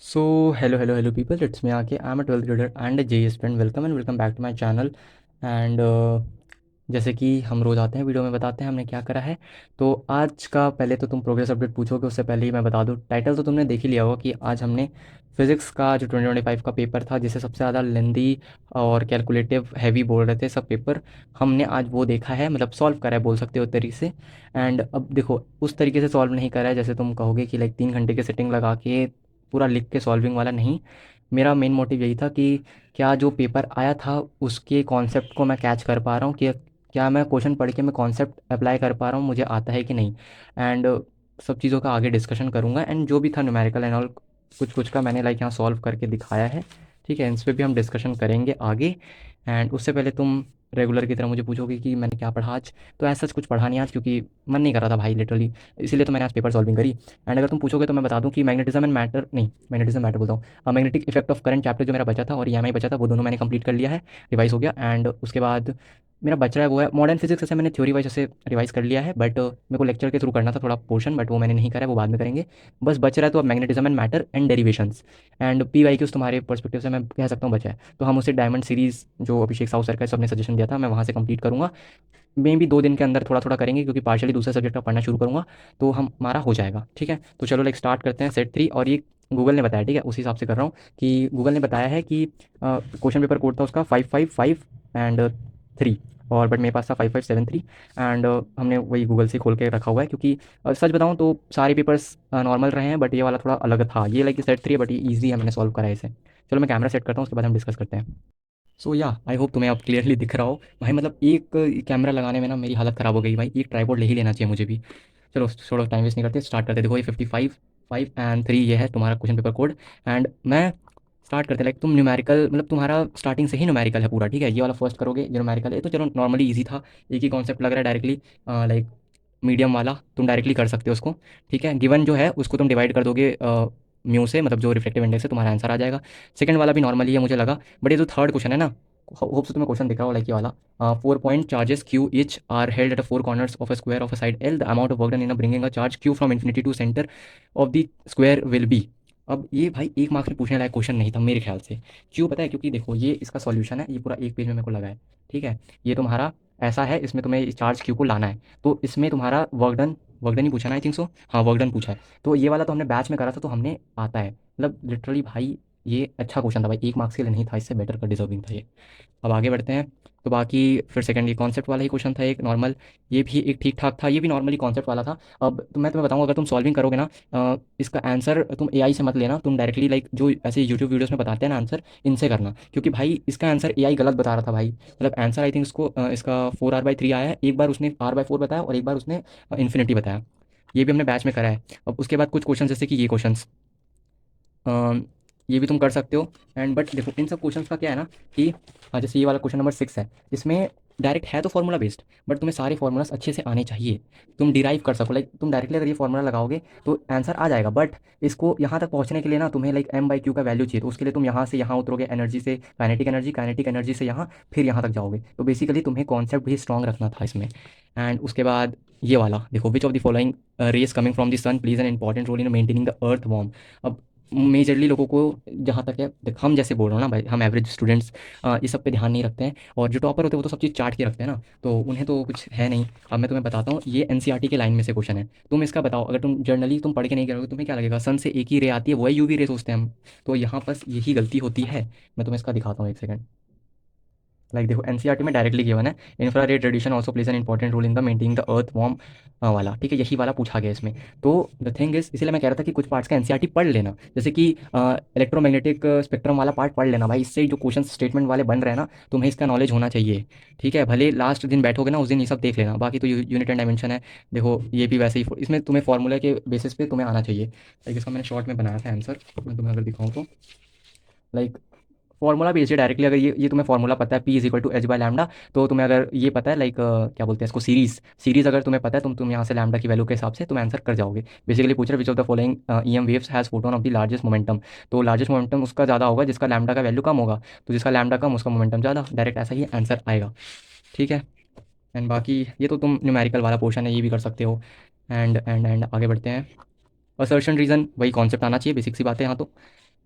So, hello people. It's me Aki. I'm a 12th grader and a JE student. Welcome and welcome back to my channel. And जैसे कि हम रोज़ आते हैं video में बताते हैं हमने क्या करा है। तो आज का पहले तो तुम प्रोग्रेस अपडेट पूछोगे, उससे पहले ही मैं बता दूँ, टाइटल तो तुमने देख ही लिया होगा कि आज हमने फिज़िक्स का जो 2025 का पेपर था, जिसे सबसे ज़्यादा लेंदी और कैलकुलेटिव हैवी बोल रहे थे सब पेपर, हमने आज वो देखा है, मतलब सॉल्व करा है बोल सकते हो एक तरीके से। एंड अब देखो, उस तरीके से सॉल्व नहीं करा है जैसे तुम कहोगे कि लाइक 3 घंटे की सेटिंग लगा के पूरा लिख के सॉल्विंग वाला नहीं। मेरा मेन मोटिव यही था कि क्या जो पेपर आया था उसके कॉन्सेप्ट को मैं कैच कर पा रहा हूँ, कि क्या मैं क्वेश्चन पढ़ के मैं कॉन्सेप्ट अप्लाई कर पा रहा हूँ, मुझे आता है कि नहीं। एंड सब चीज़ों का आगे डिस्कशन करूँगा। एंड जो भी था न्यूमेरिकल एंड ऑल, कुछ कुछ का मैंने लाइक यहाँ सॉल्व करके दिखाया है। ठीक है, इस पे भी हम डिस्कशन करेंगे आगे। एंड उससे पहले तुम रेगुलर की तरह मुझे पूछोगे कि मैंने क्या पढ़ा आज। तो ऐसा कुछ पढ़ा नहीं आज, क्योंकि मन नहीं कर रहा था भाई लिटरली। इसीलिए तो मैंने आज पेपर सॉल्विंग करी। एंड अगर तुम पूछोगे तो मैं बता दूं कि मैग्नेटिज्म एंड मैटर नहीं, मैग्नेटिज्म मैटर बोलता हूँ, magnetic effect of current chapter जो मेरा बचा था और ईएमआई बचा था, वो दोनों मैंने कंप्लीट कर लिया है, रिवाइज हो गया। एंड उसके बाद मेरा बच रहा है वो है मॉडर्न फिजिक्स। ऐसे मैंने थ्योरी वाइज ऐसे रिवाइज कर लिया है, बट मेरे को लेक्चर के थ्रू करना था थोड़ा पोर्शन, बट वो मैंने नहीं करा है, वो बाद में करेंगे। बस बच रहा है तो अब magnetism and matter and derivations and P Y Qs तुम्हारे पर्सपेक्टिव से मैं कह सकता हूँ बचा है। तो हम उसे डायमंड सीरीज जो अभिषेक साहू सर का सबने सजेशन दिया था, मैं वहाँ से कंप्लीट करूँगा। मे भी 2 दिन के अंदर थोड़ा थोड़ा करेंगे, क्योंकि पार्शली दूसरे सब्जेक्ट का पढ़ना शुरू करूँगा, तो हमारा हो जाएगा। ठीक है, तो चलो लाइक स्टार्ट करते हैं सेट 3। और ये गूगल ने बताया, ठीक है, उस हिसाब से कर रहा हूँ कि गूगल ने बताया है कि क्वेश्चन पेपर कोड था उसका 555 एंड 3, और बट मेरे पास था 5573। एंड हमने वही गूगल से खोल के रखा हुआ है, क्योंकि सच बताऊँ तो सारे पेपर्स नॉर्मल रहे हैं, बट ये वाला थोड़ा अलग था। ये लाइक सेट 3 है, बट ये ईजी है, मैंने सॉल्व करा है इसे। चलो मैं कैमरा सेट करता हूँ, उसके बाद हम डिस्कस करते हैं। सो या आई होप तुम्हें अब क्लियरली दिख रहा हो भाई। मतलब एक कैमरा लगाने में ना मेरी हालत ख़राब हो गई भाई। एक ट्राइपॉड ले ही लेना चाहिए मुझे भी। चलो थोड़ा टाइम वेस्ट नहीं करते, स्टार्ट करते। देखो ये 55 5 एंड 3 ये है तुम्हारा क्वेश्चन पेपर कोड। एंड मैं स्टार्ट करते लाइक तुम न्यूमेरिकल, मतलब तुम्हारा स्टार्टिंग से ही न्यूमेरिकल है पूरा। ठीक है, ये वाला फर्स्ट करोगे, ये न्यूमेरिकल है, तो चलो नॉर्मली ईजी था। एक ही कॉन्सेप्ट लग रहा है डायरेक्टली, लाइक मीडियम वाला तुम डायरेक्टली कर सकते हो उसको। ठीक है, गिवन जो है उसको तुम डिवाइड कर दोगे म्यू से, मतलब जो रिफ्लेक्टिव इंडेक्स है, तुम्हारा आंसर आ जाएगा। सेकंड वाला भी नॉर्मली है मुझे लगा, बट ये जो थर्ड क्वेश्चन है ना, होप से तुम्हें क्वेश्चन दिख रहा हो लाइक ये वाला। 4 point charges q each are held at four corners of a square of a side l, the amount of work done in bringing a charge q from infinity to centre of the square will be. अब ये भाई एक marks में पूछने लायक question नहीं था मेरे ख्याल से। क्यों पता है? क्योंकि देखो ये इसका सॉल्यूशन है, ये पूरा एक पेज में मेरे को लगा है। ठीक है, ये तुम्हारा ऐसा है, इसमें तुम्हें इस चार्ज क्यू को लाना है, तो इसमें तुम्हारा वर्क डन ही पूछा ना, आई थिंक सो। हाँ, वर्क डन पूछा है। तो ये वाला तो हमने बैच में करा था, तो हमने आता है, मतलब लिटरली भाई ये अच्छा क्वेश्चन था भाई, एक मार्क्स के लिए नहीं था, इससे बेटर का डिजर्विंग था ये। अब आगे बढ़ते हैं। तो बाकी फिर सेकंड ये कॉन्सेप्ट वाला ही क्वेश्चन था एक नॉर्मल, ये भी एक ठीक ठाक था, ये भी नॉर्मली कॉन्सेप्ट वाला था। अब तो मैं तुम्हें बताऊँ, अगर तुम सॉल्विंग करोगे ना, इसका आंसर तुम एआई से मत लेना, तुम डायरेक्टली लाइक जो ऐसे यूट्यूब वीडियोस में बताते हैं ना आंसर, इनसे करना, क्योंकि भाई इसका आंसर एआई गलत बता रहा था भाई। मतलब आंसर आई थिंक इसको इसका 4r/3 आया है, एक बार उसने r/4 बताया और एक बार उसने इन्फिनिटी बताया। ये भी हमने बैच में करा है। अब उसके बाद कुछ क्वेश्चन जैसे कि ये क्वेश्चन, ये भी तुम कर सकते हो। एंड बट देखो इन सब क्वेश्चंस का क्या है ना कि जैसे ये वाला क्वेश्चन नंबर 6 है, इसमें डायरेक्ट है तो फॉर्मूला बेस्ड, बट तुम्हें सारे फॉर्मूलाज अच्छे से आने चाहिए, तुम डिराइव कर सको। लाइक तुम डायरेक्टली अगर ये फॉर्मूला लगाओगे तो आंसर आ जाएगा, बट इसको यहाँ तक पहुँचने के लिए ना तुम्हें लाइक m/q का वैल्यू चाहिए, तो उसके लिए तुम यहाँ से यहाँ उतरोगे, एनर्जी से काइनेटिक एनर्जी से यहाँ, फिर यहाँ तक जाओगे। तो बेसिकली तुम्हें कॉन्सेप्ट भी स्ट्रॉन्ग रखना था इसमें। एंड उसके बाद ये वाला देखो, which of the following rays coming from the sun plays an important role in maintaining the earth warm. अब मेजरली लोगों को, जहाँ तक है देख, हम जैसे बोल रहा हूँ ना भाई, हम एवरेज स्टूडेंट्स इस सब पे ध्यान नहीं रखते हैं, और जो टॉपर होते हैं वो तो सब चीज़ चाट के रखते हैं ना, तो उन्हें तो कुछ है नहीं। अब मैं तुम्हें बताता हूँ, ये एनसीईआरटी के लाइन में से क्वेश्चन है। तुम इसका बताओ, अगर तुम जर्नली तुम पढ़ के नहीं करोगे, तुम्हें क्या लगेगा, सन से एक ही रे आती है, वही यूवी रे सोचते हैं हम। तो यहाँ पर यही गलती होती है। मैं तुम्हें इसका दिखाता हूँ, एक सेकंड। लाइक देखो एनसीईआरटी में डायरेक्टली गिवन है, infrared radiation also plays an important role in the maintaining the earth warm वाला। ठीक है, यही वाला पूछा गया इसमें। तो द थिंग इज, इसलिए मैं कह रहा था कि कुछ पार्ट्स का एनसीईआरटी पढ़ लेना, जैसे कि इलेक्ट्रोमैग्नेटिक स्पेक्ट्रम वाला पार्ट पढ़ लेना भाई, इससे जो क्वेश्चन स्टेटमेंट वाले बन रहे हैं ना, तुम्हें इसका नॉलेज होना चाहिए। ठीक है, भले लास्ट दिन बैठोगे ना, उस दिन ये सब देख लेना, बाकी तो यूनिट एंड डायमेंशन है। देखो ये भी वैसे ही, इसमें तुम्हें फॉर्मूला के बेसिस पे तुम्हें आना चाहिए। लाइक इसका मैंने शॉर्ट में बनाया था आंसर, मैं तुम्हें अगर दिखाऊँ तो लाइक फॉर्मूला बेस्ड है डायरेक्टली। अगर ये तुम्हें फॉर्मूला पता है, p is equal to h by lambda, तो तुम्हें अगर ये पता है लाइक क्या बोलते हैं इसको, सीरीज अगर तुम्हें पता है, तुम यहाँ से लैमडा की वैल्यू के हिसाब से तुम आंसर कर जाओगे। बेसिकली पूछ रहे विच of the following EM waves has photon of the largest momentum. तो लार्जेस्ट मोमेंटम उसका ज़्यादा होगा जिसका लैमडा का वैल्यू कम होगा, तो जिसका लैमडा कम उसका मोमेंटम ज़्यादा, डायरेक्ट ऐसा ही आंसर आएगा। ठीक है, एंड बाकी ये तो तुम न्यूमेरिकल वाला पोर्शन है, ये भी कर सकते हो। एंड आगे बढ़ते हैं। असर्शन रीज़न, वही कॉन्सेप्ट आना चाहिए, बेसिक सी बात है यहाँ तो।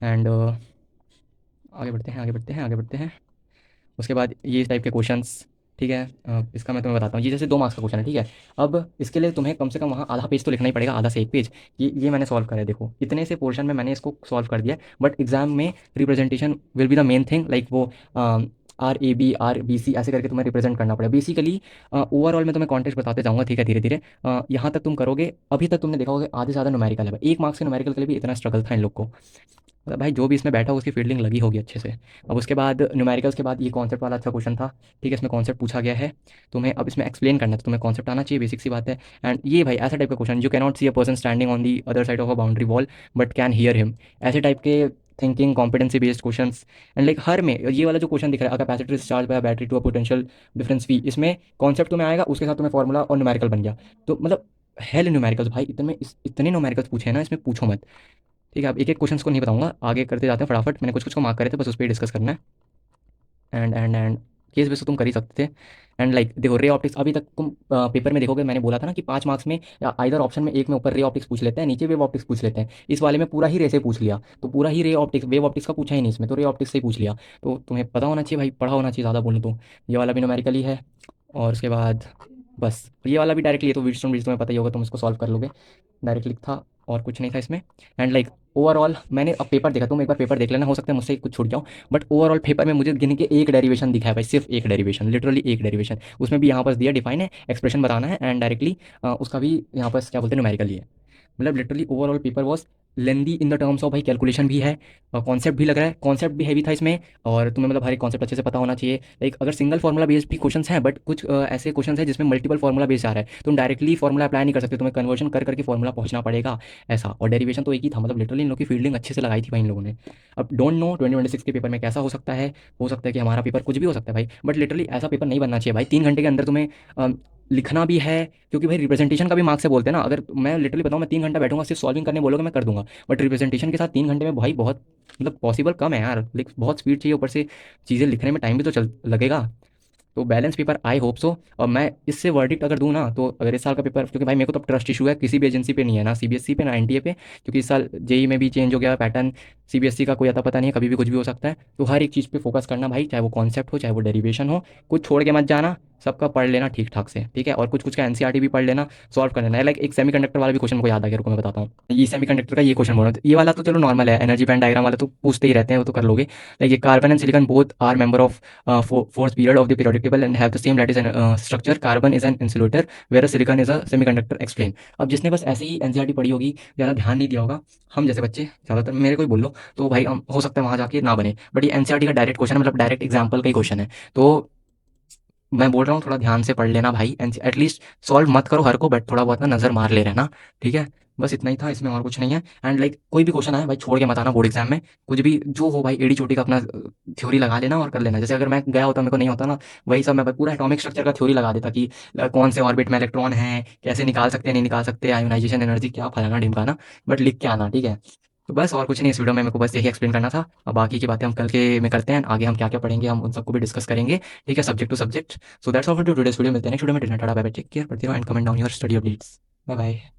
एंड आगे बढ़ते हैं, आगे बढ़ते हैं, आगे बढ़ते हैं। उसके बाद ये इस टाइप के क्वेश्चंस, ठीक है। इसका मैं तुम्हें बताता हूँ। ये जैसे 2 मार्क्स का क्वेश्चन है, ठीक है। अब इसके लिए तुम्हें कम से कम वहाँ आधा पेज तो लिखना ही पड़ेगा, आधा से 1 पेज। ये मैंने सॉल्व करा है, देखो इतने से पोर्शन में मैंने इसको सॉल्व कर दिया है। बट एग्जाम में representation will be the main thing, like वो RAB RBC ऐसे करके तुम्हें रिप्रेजेंट करना पड़ेगा बेसिकली। ओवरऑल मैं तुम्हें कॉन्टेक्स्ट बताते जाऊँगा, ठीक है, धीरे धीरे। यहाँ तक तुम करोगे, अभी तक तुमने देखा होगा आधे से ज़्यादा न्यूमेरिकल है भाई। 1 मार्क्स के न्यूमेरिकल के लिए भी इतना स्ट्रगल था इन लोग को, मतलब भाई जो भी इसमें बैठा हो उसकी फील्डिंग लगी होगी अच्छे से। अब उसके बाद न्यूमेरिकल्स के बाद ये कॉन्सेप्ट वाला अच्छा क्वेश्चन था, ठीक है। इसमें कॉन्सेप्ट पूछा गया है, तुम्हें अब इसमें एक्सप्लेन करना है, तो तुम्हें कॉन्सेप्ट आना चाहिए, बेसिक सी बात है। एंड ये भाई ऐसा टाइप का question, you can not see a person standing on the other side of a boundary wall but can hear him, ऐसे टाइप के thinking competency based questions. And like हर में ये वाला जो क्वेश्चन दिख रहा है, a capacitor is charge by battery to a potential difference V, इसमें कॉन्सेप्ट तुम्हें आएगा, उसके साथ तुम्हें फॉर्मूला और न्यूमेरिकल बन गया। तो मतलब हेल न्यूमेरिकल्स भाई, इतने न्यूमेरिकल्स पूछे हैं ना, इसमें पूछो मत। ठीक है, अब एक एक क्वेश्चन को नहीं बताऊंगा, आगे करते जाते हैं फटाफट। मैंने कुछ कुछ को मार्क करे थे, बस उस पर डिस्कस करना है। एंड केस बेस तो तुम कर ही सकते थे। एंड लाइक देखो, रे ऑप्टिक्स अभी तक तुम पेपर में देखोगे, मैंने बोला था ना कि 5 मार्क्स में या आइदर ऑप्शन में एक में ऊपर रे ऑप्टिक्स पूछ लेते हैं, नीचे वेव ऑप्टिक्स पूछ लेते हैं। इस वाले में पूरा ही रे से पूछ लिया, तो पूरा ही रे ऑप्टिक्स, वेव ऑप्टिक्स का पूछा ही नहीं इसमें, तो रे ऑप्टिक्स से ही पूछ लिया। तो तुम्हें पता होना चाहिए भाई, पढ़ा होना चाहिए ज़्यादा बोलूँ तो। ये वाला भी न्यूमेरिकल ही है। और उसके बाद बस ये वाला भी डायरेक्टली, ये तो व्हीटस्टोन ब्रिज तुम्हें पता ही होगा, तुम इसको सॉल्व कर लोगे। डायरेक्टली था, और कुछ नहीं था इसमें। एंड लाइक ओवरऑल मैंने अब पेपर देखा, तुम एक बार पेपर देख लेना, हो सकता है मुझसे कुछ छूट जाओ। बट ओवरऑल पेपर में मुझे गिन के एक डेरिवेशन दिखा है भाई, सिर्फ एक डेरिवेशन, लिटरली एक डेरिवेशन। उसमें भी यहाँ पर दिया डिफाइन है, एक्सप्रेशन बताना है, एंड डायरेक्टली उसका भी यहाँ पर क्या बोलते हैं, न्यूमेरिकल ही है। मतलब literally overall paper was lengthy in the terms of भाई, कैलकुलेशन भी है, कॉन्सेप्ट भी लग रहा है, कॉन्सेप्ट भी हैवी था इसमें। और तुम्हें मतलब हर एक कॉन्सेप्ट अच्छे से पता होना चाहिए। लाइक अगर सिंगल फॉर्मुला बेस्ड भी क्वेश्चन हैं, बट कुछ ऐसे क्वेश्चन हैं जिसमें मल्टीपल फॉर्मुला बेस्ड आ रहा है, तुम डायरेक्टली फॉर्मुला अप्लाई नहीं कर सकते, तुम्हें कन्वर्जन कर करके फॉर्मुला पहुंचना पड़ेगा, ऐसा। और डेरिवेशन तो एक ही था, मतलब लिटरली इन लोग की फील्डिंग अच्छे से लगाई थी भाई इन लोगों ने। अब डोंट नो 2026 के पेपर में कैसा हो सकता है, हो सकता है कि हमारा पेपर कुछ भी हो सकता है भाई, बट लिटरली ऐसा पेपर नहीं बनना चाहिए भाई। 3 घंटे के अंदर तुम्हें लिखना भी है, क्योंकि भाई रिप्रेजेंटेशन का भी मार्क्स से बोलते हैं ना। अगर मैं लिटरली बताऊँ, मैं 3 घंटा बैठूंगा सिर्फ सॉल्विंग करने, बोलोगे मैं कर दूंगा, बट रिप्रेजेंटेशन के साथ 3 घंटे में भाई बहुत, मतलब पॉसिबल कम है यार, बहुत स्पीड चाहिए, ऊपर से चीज़ें लिखने में टाइम भी तो चल लगेगा। तो balance paper I hope so. और मैं इससे वर्डिक्ट अगर दूँ ना, तो अगर इस साल का पेपर, क्योंकि भाई मेरे को तो ट्रस्ट इशू है, किसी भी एजेंसी पे नहीं है, ना CBSE पे ना NTA पे, क्योंकि इस साल जेई में भी चेंज हो गया पैटर्न। CBSE का कोई अता पता नहीं है, कभी भी कुछ भी हो सकता है। तो हर एक चीज़ पे फोकस करना भाई, चाहे वो कॉन्सेप्ट हो, चाहे वो डेरिवेशन हो, कुछ छोड़ के मत जाना, सबका पढ़ लेना ठीक ठाक से, ठीक है। और कुछ कुछ का NCERT भी पढ़ लेना, सॉल्व कर लेना है। लाइक एक सेमीकंडक्टर वाला भी क्वेश्चन को याद आ गया, रुको मैं बताता हूँ। ये सेमीकंडक्टर का ये क्वेश्चन बोल रहा था, ये वाला तो चलो नॉर्मल है, एनर्जी बैंड डायग्राम वाला तो पूछते ही रहते हैं, वो तो कर लोगे। लाइक ये carbon and silicon both are member of fourth period of the periodic table and have the same lattice and structure. Carbon is an insulator whereas silicon is a semiconductor. Explain. अब जिसने बस ऐसे ही NCERT पढ़ी होगी, ज़्यादा ध्यान नहीं दिया होगा, हम जैसे बच्चे ज़्यादातर, मेरे को ही बोल लो, तो भाई हम हो सकता है वहाँ जाके ना बने। बट ये NCERT का डायरेक्ट क्वेश्चन है, मतलब डायरेक्ट एग्जाम्पल का ही क्वेश्चन है। तो मैं बोल रहा हूँ थोड़ा ध्यान से पढ़ लेना भाई, एटलीस्ट सॉल्व मत करो हर को, बट थोड़ा बहुत ना नज़र मार ले रहना, ठीक है। बस इतना ही था, इसमें और कुछ नहीं है। एंड लाइक कोई भी क्वेश्चन आए भाई, छोड़ के मत आना बोर्ड एग्जाम में, कुछ भी जो हो भाई, एडी चोटी का अपना थ्योरी लगा लेना और कर लेना। जैसे अगर मैं गया होता, मेरे को नहीं होता ना, वही सब मैं भाई पूरा एटॉमिक स्ट्रक्चर का थ्योरी लगा देता कि कौन से ऑर्बिट में इलेक्ट्रॉन है, कैसे निकाल सकते हैं, नहीं निकाल सकते, आयोनाइजेशन एनर्जी क्या, फलाना ढिमकाना। बट लिख के आना, ठीक है। तो बस और कुछ नहीं इस वीडियो में, मेरे को बस यही एक्सप्लेन करना था। अब बाकी की बातें हम कल के में करते हैं, आगे हम क्या क्या पढ़ेंगे हम उन सबको भी डिस्कस करेंगे, ठीक है, subject to subject. So that's all for today's video, मिलते हैं नेक्स्ट वीडियो में। टेक केयर, पढ़ते रहो and comment down your study updates. Bye bye.